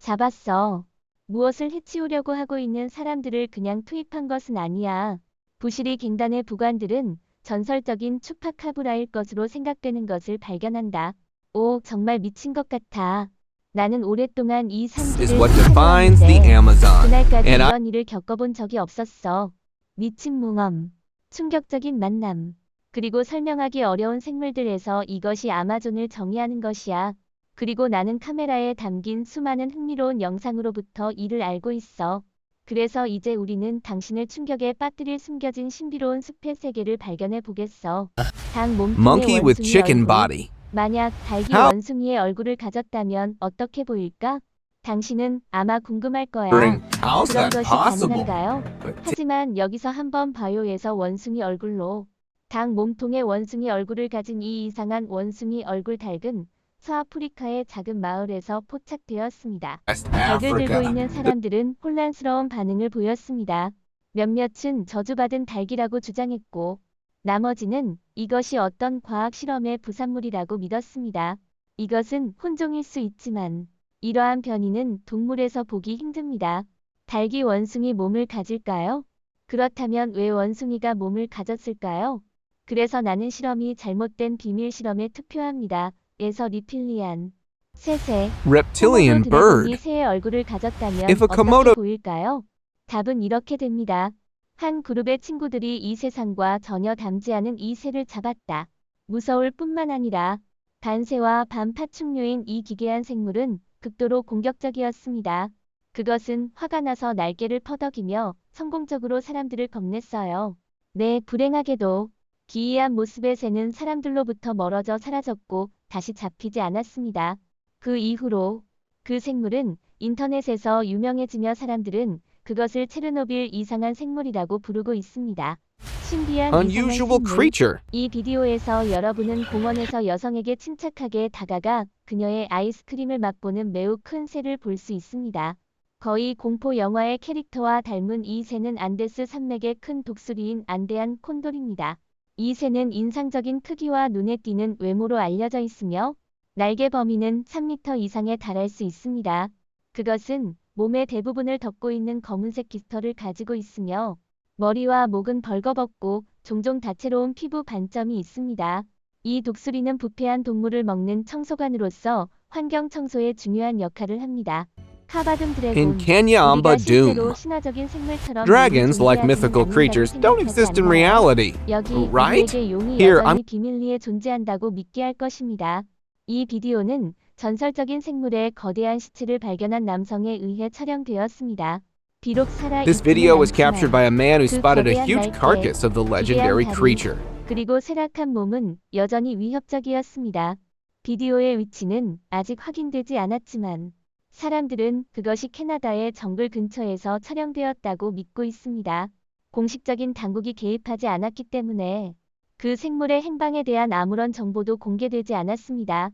잡았어. 무엇을 해치우려고 하고 있는 사람들을 그냥 투입한 것은 아니야. 부시리 갱단의 부관들은 전설적인 추파카브라일 것으로 생각되는 것을 발견한다. 오, 정말 미친 것 같아. 나는 오랫동안 이 Is 산지를 what defines the 탐사해왔는데 Amazon. 그날까지 And I 이런 일을 겪어본 적이 없었어. 미친 몽엄, 충격적인 만남, 그리고 설명하기 어려운 생물들에서 이것이 아마존을 정의하는 것이야. 그리고 나는 카메라에 담긴 수많은 흥미로운 영상으로부터 이를 알고 있어. 그래서 이제 우리는 당신을 충격에 빠뜨릴 숨겨진 신비로운 숲의 세계를 발견해 보겠어. 닭 몸통의 monkey with 원숭이 chicken 얼굴. body. 만약 닭이 How 원숭이의 얼굴을 가졌다면 어떻게 보일까? 당신은 아마 궁금할 거야. how's 그런 that 것이 possible? 가능한가요? 하지만 여기서 한번 봐요에서 원숭이 얼굴로 닭 몸통의 원숭이 얼굴을 가진 이 이상한 원숭이 얼굴 닭은 서아프리카의 작은 마을에서 포착되었습니다. West 닭을 들고 Africa. 있는 사람들은 혼란스러운 반응을 보였습니다. 몇몇은 저주받은 닭이라고 주장했고 나머지는 이것이 어떤 과학 실험의 부산물이라고 믿었습니다. 이것은 혼종일 수 있지만 이러한 변이는 동물에서 보기 힘듭니다. 닭이 원숭이 몸을 가질까요? 그렇다면 왜 원숭이가 몸을 가졌을까요? 그래서 나는 실험이 잘못된 비밀 실험에 투표합니다. 에서 리필리안 새새 Reptilian 코모도 드래곤이 bird. 새의 얼굴을 가졌다면 If a 어떻게 Komodo 보일까요? 답은 이렇게 됩니다. 한 그룹의 친구들이 이 새상과 전혀 닮지 않은 이 새를 잡았다. 무서울 뿐만 아니라 반새와 반파충류인 이 기괴한 생물은 극도로 공격적이었습니다. 그것은 화가 나서 날개를 퍼덕이며 성공적으로 사람들을 겁냈어요. 네, 불행하게도 기이한 모습의 새는 사람들로부터 멀어져 사라졌고 다시 잡히지 않았습니다. 그 이후로 그 생물은 인터넷에서 유명해지며 사람들은 그것을 체르노빌 이상한 생물이라고 부르고 있습니다. 신비한 이상한 unusual 생물. creature. 이 비디오에서 여러분은 공원에서 여성에게 침착하게 다가가 그녀의 아이스크림을 맛보는 매우 큰 새를 볼 수 있습니다. 거의 공포 영화의 캐릭터와 닮은 이 새는 안데스 산맥의 큰 독수리인 안데안 콘돌입니다. 이 새는 인상적인 크기와 눈에 띄는 외모로 알려져 있으며 날개 범위는 3m 이상에 달할 수 있습니다. 그것은 몸의 대부분을 덮고 있는 검은색 깃털을 가지고 있으며 머리와 목은 벌거벗고 종종 다채로운 피부 반점이 있습니다. 이 독수리는 부패한 동물을 먹는 청소관으로서 환경 청소에 중요한 역할을 합니다. 카바둠 In 드래곤. Kenya 우리가 Amba 실제로 Doom, 신화적인 생물처럼 dragons, 용이 like 존재하지는 mythical 않는다고 creatures, don't 생각하지 exist in 않나요? reality, 여기 right? 우리에게 용이 Here, 여전히 비밀리에 존재한다고 믿게 할 것입니다. 이 비디오는 전설적인 생물의 거대한 시체를 발견한 남성에 의해 촬영되었습니다. 비록 This video 살아있지는 was captured 않지만 by a man who 그 spotted a 거대한 huge 날개, carcass of the 기괴한 legendary 다리, creature. 그리고 쇠락한 몸은 여전히 위협적이었습니다. 비디오의 위치는 아직 확인되지 않았지만 사람들은 그것이 캐나다의 정글 근처에서 촬영되었다고 믿고 있습니다. 공식적인 당국이 개입하지 않았기 때문에 그 생물의 행방에 대한 아무런 정보도 공개되지 않았습니다.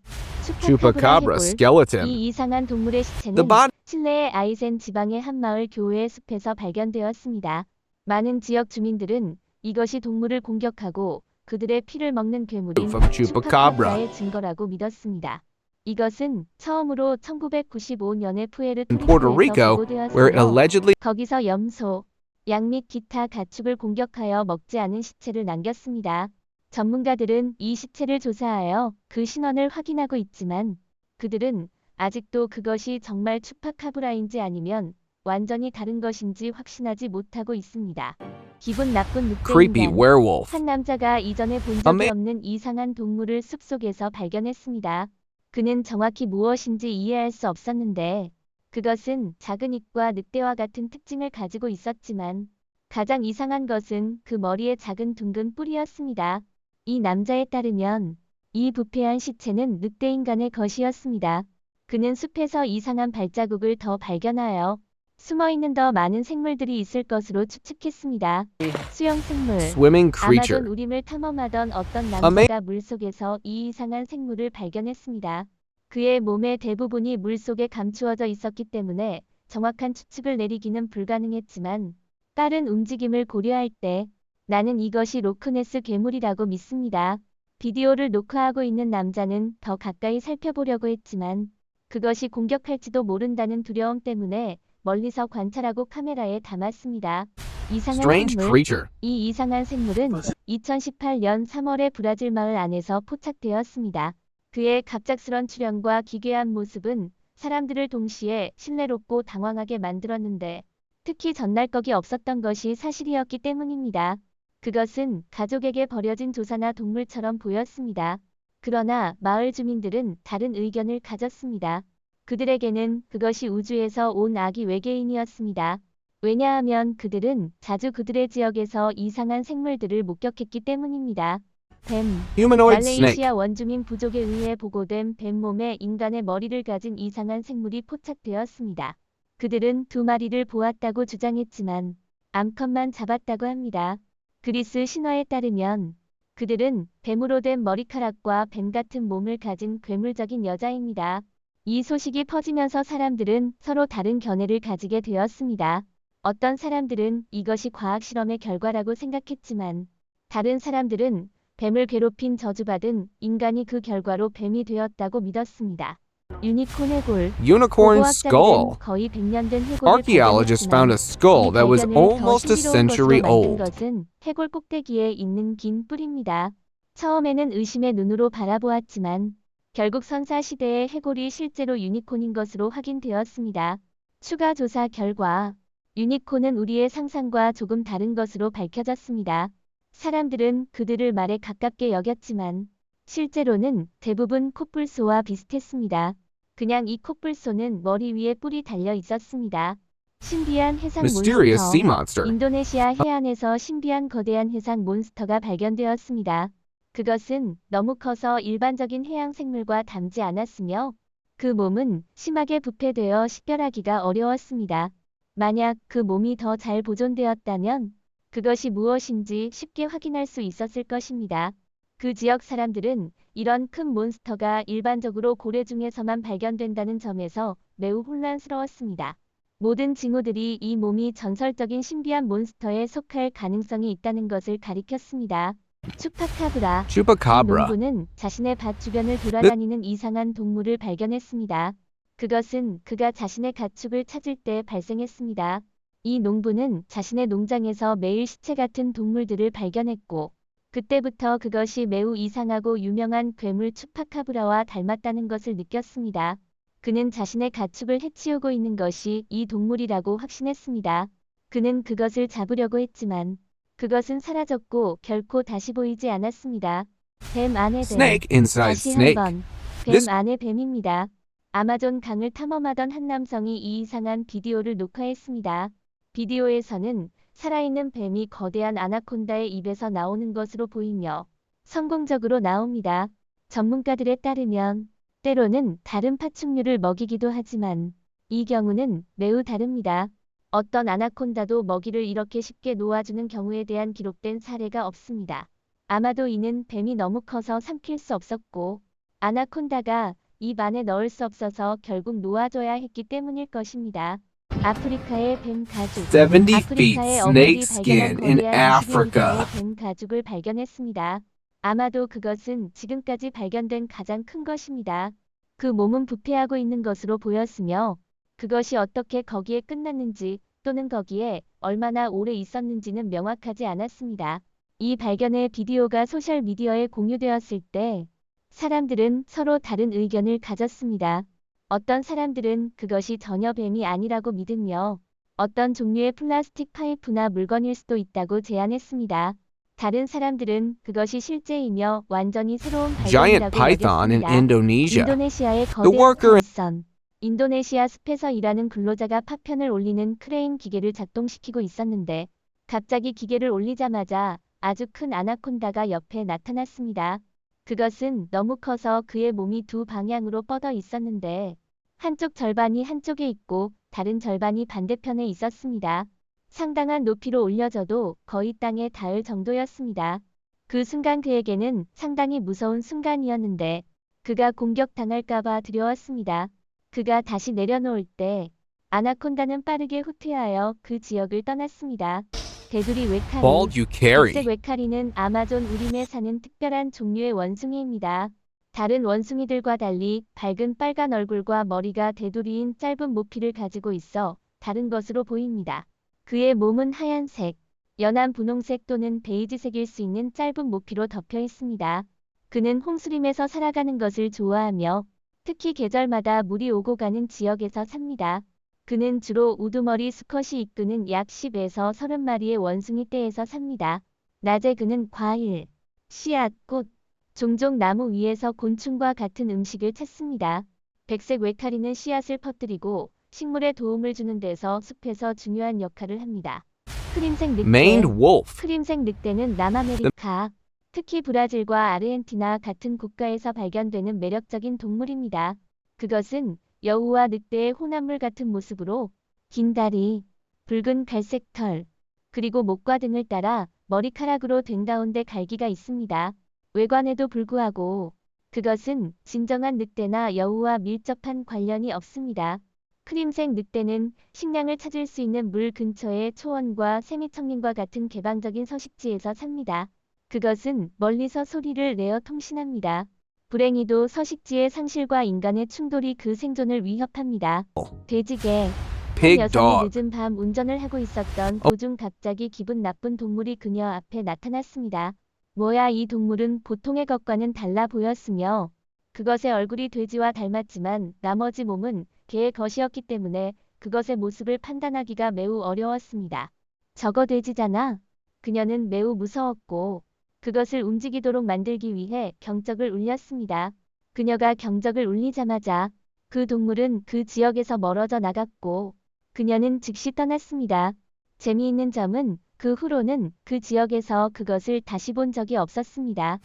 추파카브라 Chupacabra 해골. skeleton. 이 이상한 동물의 The 시체는 body 칠레의 아이센 지방의 한 마을 교외의 숲에서 발견되었습니다. 많은 지역 주민들은 이것이 동물을 공격하고 그들의 피를 먹는 괴물인 of Chupacabra. 추파카브라의 증거라고 믿었습니다. 이것은 처음으로 1995년에 In Puerto 푸에르토리코에서 Rico, where it 보고되었으며 allegedly 거기서 염소, 양 및 기타 가축을 공격하여 먹지 않은 시체를 남겼습니다. 전문가들은 이 시체를 조사하여 그 신원을 확인하고 있지만 그들은 아직도 그것이 정말 추파카브라인지 아니면 완전히 다른 것인지 확신하지 못하고 있습니다. 기분 나쁜 creepy 늑대인간. werewolf. 한 남자가 이전에 본 A 적이 man 없는 이상한 동물을 숲속에서 발견했습니다. 그는 정확히 무엇인지 이해할 수 없었는데 그것은 작은 입과 늑대와 같은 특징을 가지고 있었지만 가장 이상한 것은 그 머리에 작은 둥근 뿔이었습니다. 이 남자에 따르면 이 부패한 시체는 늑대인간의 것이었습니다. 그는 숲에서 이상한 발자국을 더 발견하여 숨어있는 더 많은 생물들이 있을 것으로 추측했습니다. 수영생물. swimming 아마존 creature. 우림을 탐험하던 어떤 A man 남자가 물속에서 이 이상한 생물을 발견했습니다. 그의 몸의 대부분이 물속에 감추어져 있었기 때문에 정확한 추측을 내리기는 불가능했지만 빠른 움직임을 고려할 때 나는 이것이 로크네스 괴물이라고 믿습니다. 비디오를 녹화하고 있는 남자는 더 가까이 살펴보려고 했지만 그것이 공격할지도 모른다는 두려움 때문에 멀리서 관찰하고 카메라에 담았습니다. 이상한 Strange 생물. creature. 이 이상한 생물은 2018년 3월에 브라질 마을 안에서 포착되었습니다. 그의 갑작스런 출현과 기괴한 모습은 사람들을 동시에 신뢰롭고 당황하게 만들었는데 특히 전날거기 없었던 것이 사실이었기 때문입니다. 그것은 가족에게 버려진 조사나 동물처럼 보였습니다. 그러나 마을 주민들은 다른 의견을 가졌습니다. 그들에게는 그것이 우주에서 온 아기 외계인이었습니다. 왜냐하면 그들은 자주 그들의 지역에서 이상한 생물들을 목격했기 때문입니다. 뱀. Humanoid snake. 말레이시아 원주민 부족에 의해 보고된 뱀 몸에 인간의 머리를 가진 이상한 생물이 포착되었습니다. 그들은 2마리를 보았다고 주장했지만 암컷만 잡았다고 합니다. 그리스 신화에 따르면 그들은 뱀으로 된 머리카락과 뱀 같은 몸을 가진 괴물적인 여자입니다. 이 소식이 퍼지면서 사람들은 서로 다른 견해를 가지게 되었습니다. 어떤 사람들은 이것이 과학 실험의 결과라고 생각했지만 다른 사람들은 뱀을 괴롭힌 저주받은 인간이 그 결과로 뱀이 되었다고 믿었습니다. 유니콘 해골. Unicorn 고고학자들은 skull. 거의 100년 된 해골을 Archaeologists found a skull that was almost a century old. 것은 해골 꼭대기에 있는 긴 뿔입니다. 처음에는 의심의 눈으로 바라보았지만 결국 선사 시대의 해골이 실제로 유니콘인 것으로 확인되었습니다. 추가 조사 결과 유니콘은 우리의 상상과 조금 다른 것으로 밝혀졌습니다. 사람들은 그들을 말에 가깝게 여겼지만 실제로는 대부분 코뿔소와 비슷했습니다. 그냥 이 코뿔소는 머리 위에 뿔이 달려 있었습니다. 신비한 해상 Mysterious sea 몬스터. monster. 인도네시아 해안에서 신비한 거대한 해상 몬스터가 발견되었습니다. 그것은 너무 커서 일반적인 해양 생물과 닮지 않았으며 그 몸은 심하게 부패되어 식별하기가 어려웠습니다. 만약 그 몸이 더 잘 보존되었다면 그것이 무엇인지 쉽게 확인할 수 있었을 것입니다. 그 지역 사람들은 이런 큰 몬스터가 일반적으로 고래 중에서만 발견된다는 점에서 매우 혼란스러웠습니다. 모든 징후들이 이 몸이 전설적인 신비한 몬스터에 속할 가능성이 있다는 것을 가리켰습니다. 추파카브라. 이 Chupacabra. 농부는 자신의 밭 주변을 돌아다니는 이상한 동물을 발견했습니다. 그것은 그가 자신의 가축을 찾을 때 발생했습니다. 이 농부는 자신의 농장에서 매일 시체 같은 동물들을 발견했고 그때부터 그것이 매우 이상하고 유명한 괴물 추파카브라와 닮았다는 것을 느꼈습니다. 그는 자신의 가축을 해치우고 있는 것이 이 동물이라고 확신했습니다. 그는 그것을 잡으려고 했지만 그것은 사라졌고 결코 다시 보이지 않았습니다. 뱀 안의 뱀. Snake inside 다시 snake. 한번 뱀 This- 안의 뱀입니다. 아마존 강을 탐험하던 한 남성이 이 이상한 비디오를 녹화했습니다. 비디오에서는 살아있는 뱀이 거대한 아나콘다의 입에서 나오는 것으로 보이며 성공적으로 나옵니다. 전문가들에 따르면 때로는 다른 파충류를 먹이기도 하지만 이 경우는 매우 다릅니다. 어떤 아나콘다도 먹이를 이렇게 쉽게 놓아주는 경우에 대한 기록된 사례가 없습니다. 아마도 이는 뱀이 너무 커서 삼킬 수 없었고 아나콘다가 입 안에 넣을 수 없어서 결국 놓아줘야 했기 때문일 것입니다. 아프리카의 뱀 가죽. 70 feet 아프리카의 어묵이 snake 발견한 skin in 거대한 Africa. 21개의 뱀 가죽을 발견했습니다. 아마도 그것은 지금까지 발견된 가장 큰 것입니다. 그 몸은 부패하고 있는 것으로 보였으며 그것이 어떻게 거기에 끝났는지 또는 거기에 얼마나 오래 있었는지는 명확하지 않았습니다. 이 발견의 비디오가 소셜미디어에 공유되었을 때 사람들은 서로 다른 의견을 가졌습니다. 어떤 사람들은 그것이 전혀 뱀이 아니라고 믿으며 어떤 종류의 플라스틱 파이프나 물건일 수도 있다고 제안했습니다. 다른 사람들은 그것이 실제이며 완전히 새로운 Giant 발견이라고 python in 여겼습니다. Indonesia. 인도네시아의 The 거대한 worker- 파이썬. 인도네시아 숲에서 일하는 근로자가 파편을 올리는 크레인 기계를 작동시키고 있었는데 갑자기 기계를 올리자마자 아주 큰 아나콘다가 옆에 나타났습니다. 그것은 너무 커서 그의 몸이 두 방향으로 뻗어 있었는데 한쪽 절반이 한쪽에 있고 다른 절반이 반대편에 있었습니다. 상당한 높이로 올려져도 거의 땅에 닿을 정도였습니다. 그 순간 그에게는 상당히 무서운 순간이었는데 그가 공격당할까봐 두려웠습니다. 그가 다시 내려놓을 때 아나콘다는 빠르게 후퇴하여 그 지역을 떠났습니다. 테두리 외카리. Bald 백색 Ucari. 외카리는 아마존 우림에 사는 특별한 종류의 원숭이입니다. 다른 원숭이들과 달리 밝은 빨간 얼굴과 머리가 대두리인 짧은 모피를 가지고 있어 다른 것으로 보입니다. 그의 몸은 하얀색, 연한 분홍색 또는 베이지색일 수 있는 짧은 모피로 덮여 있습니다. 그는 홍수림에서 살아가는 것을 좋아하며 특히 계절마다 물이 오고 가는 지역에서 삽니다. 그는 주로 우두머리 수컷이 이끄는 약 10에서 30마리의 원숭이 떼에서 삽니다. 낮에 그는 과일, 씨앗, 꽃, 종종 나무 위에서 곤충과 같은 음식을 찾습니다. 백색 외카리는 씨앗을 퍼뜨리고 식물에 도움을 주는 데서 숲에서 중요한 역할을 합니다. 크림색 늑대. Maned wolf. 크림색 늑대는 남아메리카, 특히 브라질과 아르헨티나 같은 국가에서 발견되는 매력적인 동물입니다. 그것은 여우와 늑대의 혼합물 같은 모습으로 긴 다리, 붉은 갈색 털, 그리고 목과 등을 따라 머리카락으로 된 가운데 갈기가 있습니다. 외관에도 불구하고 그것은 진정한 늑대나 여우와 밀접한 관련이 없습니다. 크림색 늑대는 식량을 찾을 수 있는 물 근처의 초원과 세미청림과 같은 개방적인 서식지에서 삽니다. 그것은 멀리서 소리를 내어 통신합니다. 불행히도 서식지의 상실과 인간의 충돌이 그 생존을 위협합니다. 돼지개. 한 Pig 여성이 dog. 늦은 밤 운전을 하고 있었던 도중 갑자기 기분 나쁜 동물이 그녀 앞에 나타났습니다. 뭐야, 이 동물은 보통의 것과는 달라 보였으며 그것의 얼굴이 돼지와 닮았지만 나머지 몸은 개의 것이었기 때문에 그것의 모습을 판단하기가 매우 어려웠습니다. 저거 돼지잖아. 그녀는 매우 무서웠고 그것을 움직이도록 만들기 위해 경적을 울렸습니다. 그녀가 경적을 울리자마자 그 동물은 그 지역에서 멀어져 나갔고 그녀는 즉시 떠났습니다. 재미있는 점은 그 후로는 그 지역에서 그것을 다시 본 적이 없었습니다.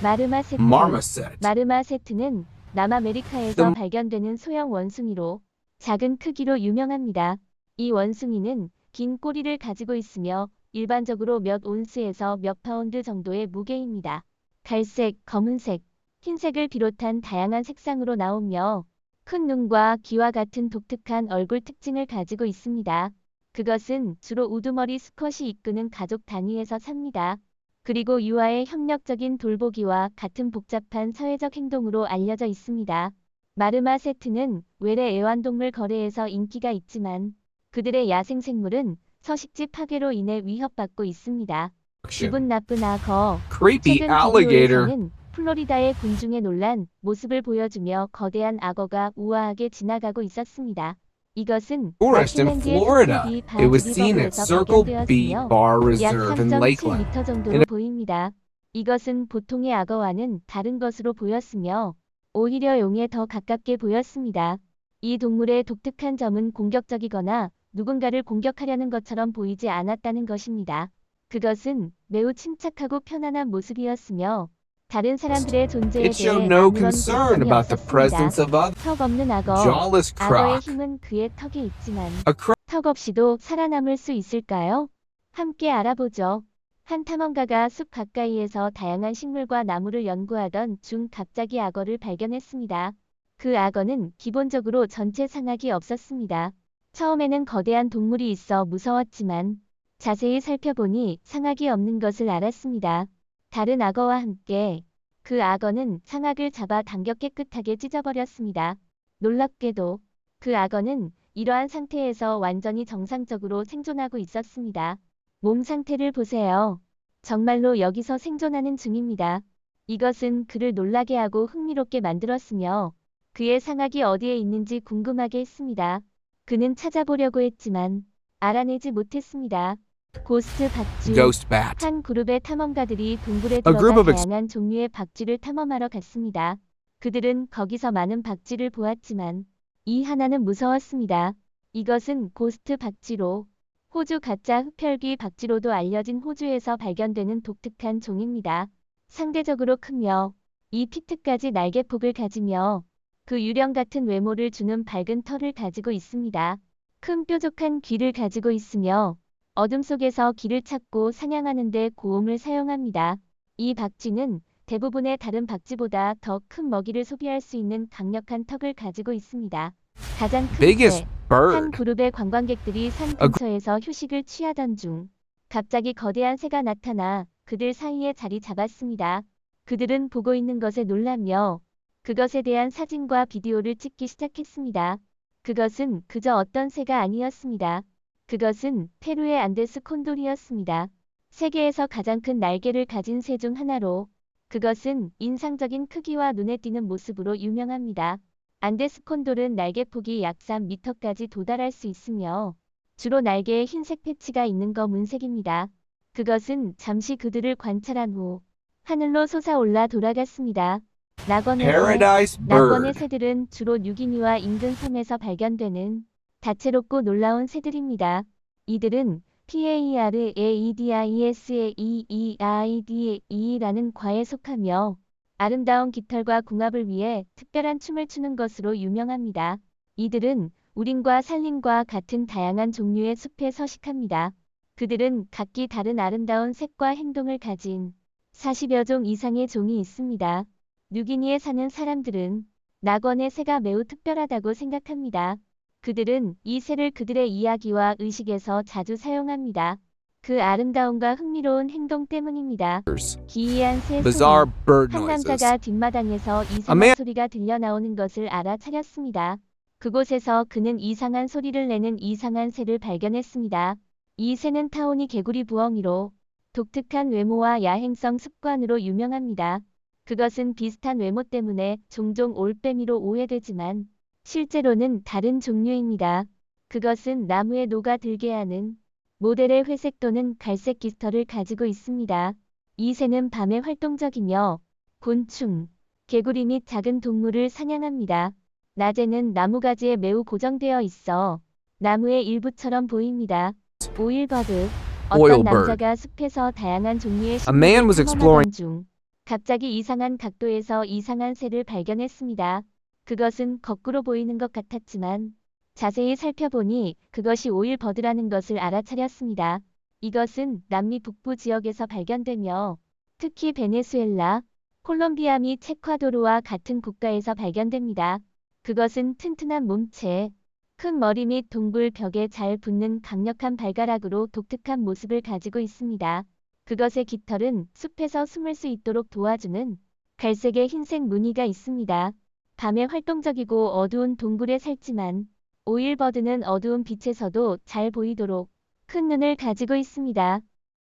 마르마세트. Marmoset. 마르마세트는 남아메리카에서 The- 발견되는 소형 원숭이로 작은 크기로 유명합니다. 이 원숭이는 긴 꼬리를 가지고 있으며 일반적으로 몇 온스에서 몇 파운드 정도의 무게입니다. 갈색, 검은색, 흰색을 비롯한 다양한 색상으로 나오며 큰 눈과 귀와 같은 독특한 얼굴 특징을 가지고 있습니다. 그것은 주로 우두머리 수컷이 이끄는 가족 단위에서 삽니다. 그리고 유아의 협력적인 돌보기와 같은 복잡한 사회적 행동으로 알려져 있습니다. 마르마세트는 외래 애완동물 거래에서 인기가 있지만 그들의 야생생물은 서식지 파괴로 인해 위협받고 있습니다. 기분 나쁜 악어. Creepy 최근 alligator. 비디오에서는 플로리다의 군중에 놀란 모습을 보여주며 거대한 악어가 우아하게 지나가고 있었습니다. 이것은 Tourist in 마틀랜드의 Florida. 스쿨비 It was seen at 바우리버그에서 Circle B 발견되었으며 Bar 약 Reserve in Lakeland. 3.7m 정도로 보입니다. 이것은 보통의 악어와는 다른 것으로 보였으며 오히려 용에 더 가깝게 보였습니다. 이 동물의 독특한 점은 공격적이거나 누군가를 공격하려는 것처럼 보이지 않았다는 것입니다. 그것은 매우 침착하고 편안한 모습이었으며 다른 사람들의 존재에 It showed 대해 no 아무런 concern 공감이 about the 없었습니다. presence of other 턱 없는 악어. jawless 악어의 croc. 힘은 그의 턱에 있지만 A croc 턱 없이도 살아남을 수 있을까요? 함께 알아보죠. 한 탐험가가 숲 가까이에서 다양한 식물과 나무를 연구하던 중 갑자기 악어를 발견했습니다. 그 악어는 기본적으로 전체 상악이 없었습니다. 처음에는 거대한 동물이 있어 무서웠지만 자세히 살펴보니 상악이 없는 것을 알았습니다. 다른 악어와 함께 그 악어는 상악을 잡아 당겨 깨끗하게 찢어버렸습니다. 놀랍게도 그 악어는 이러한 상태에서 완전히 정상적으로 생존하고 있었습니다. 몸 상태를 보세요. 정말로 여기서 생존하는 중입니다. 이것은 그를 놀라게 하고 흥미롭게 만들었으며 그의 상악이 어디에 있는지 궁금하게 했습니다. 그는 찾아보려고 했지만 알아내지 못했습니다. 고스트 박쥐. ghost bat. 한 그룹의 탐험가들이 동굴에 A group 들어가 of ex- 다양한 종류의 박쥐를 탐험하러 갔습니다. 그들은 거기서 많은 박쥐를 보았지만 이 하나는 무서웠습니다. 이것은 고스트 박쥐로 호주 가짜 흡혈귀 박쥐로도 알려진 호주에서 발견되는 독특한 종입니다. 상대적으로 크며 이 피트까지 날개폭을 가지며 그 유령 같은 외모를 주는 밝은 털을 가지고 있습니다. 큰 뾰족한 귀를 가지고 있으며 어둠 속에서 길을 찾고 사냥하는 데 고음을 사용합니다. 이 박쥐는 대부분의 다른 박쥐보다 더 큰 먹이를 소비할 수 있는 강력한 턱을 가지고 있습니다. 가장 큰 Biggest 새. 한 bird. 그룹의 관광객들이 산 근처에서 휴식을 취하던 중 갑자기 거대한 새가 나타나 그들 사이에 자리 잡았습니다. 그들은 보고 있는 것에 놀라며 그것에 대한 사진과 비디오를 찍기 시작했습니다. 그것은 그저 어떤 새가 아니었습니다. 그것은 페루의 안데스 콘돌이었습니다. 세계에서 가장 큰 날개를 가진 새 중 하나로 그것은 인상적인 크기와 눈에 띄는 모습으로 유명합니다. 안데스 콘돌은 날개폭이 약 3m까지 도달할 수 있으며 주로 날개에 흰색 패치가 있는 검은색입니다. 그것은 잠시 그들을 관찰한 후 하늘로 솟아올라 돌아갔습니다. 낙원의 새. Paradise 낙원의 bird. 새들은 주로 뉴기니와 인근 섬에서 발견되는 다채롭고 놀라운 새들입니다. 이들은 PARADISAEEIDE라는 과에 속하며 아름다운 깃털과 궁합을 위해 특별한 춤을 추는 것으로 유명합니다. 이들은 우림과 산림과 같은 다양한 종류의 숲에 서식합니다. 그들은 각기 다른 아름다운 색과 행동을 가진 40여 종 이상의 종이 있습니다. 뉴기니에 사는 사람들은 낙원의 새가 매우 특별하다고 생각합니다. 그들은 이 새를 그들의 이야기와 의식에서 자주 사용합니다. 그 아름다움과 흥미로운 행동 때문입니다. 기이한 새 소리. Bizarre bird 한 noises. 남자가 뒷마당에서 A 이상한 man 소리가 들려 나오는 것을 알아차렸습니다. 그곳에서 그는 이상한 소리를 내는 이상한 새를 발견했습니다. 이 새는 타오니 개구리 부엉이로 독특한 외모와 야행성 습관으로 유명합니다. 그것은 비슷한 외모 때문에 종종 올빼미로 오해되지만 실제로는 다른 종류입니다. 그것은 나무에 녹아들게 하는 모델의 회색 또는 갈색 깃털을 가지고 있습니다. 이 새는 밤에 활동적이며 곤충, 개구리 및 작은 동물을 사냥합니다. 낮에는 나무가지에 매우 고정되어 있어 나무의 일부처럼 보입니다. 오일버드. 어떤 Oil bird. 남자가 숲에서 다양한 종류의 A man 식물을 was 탐험하던 exploring. 중 갑자기 이상한 각도에서 이상한 새를 발견했습니다. 그것은 거꾸로 보이는 것 같았지만 자세히 살펴보니 그것이 오일버드라는 것을 알아차렸습니다. 이것은 남미 북부 지역에서 발견되며 특히 베네수엘라, 콜롬비아 및 에콰도르와 같은 국가에서 발견됩니다. 그것은 튼튼한 몸체, 큰 머리 및 동굴 벽에 잘 붙는 강력한 발가락으로 독특한 모습을 가지고 있습니다. 그것의 깃털은 숲에서 숨을 수 있도록 도와주는 갈색의 흰색 무늬가 있습니다. 밤에 활동적이고 어두운 동굴에 살지만 오일버드는 어두운 빛에서도 잘 보이도록 큰 눈을 가지고 있습니다.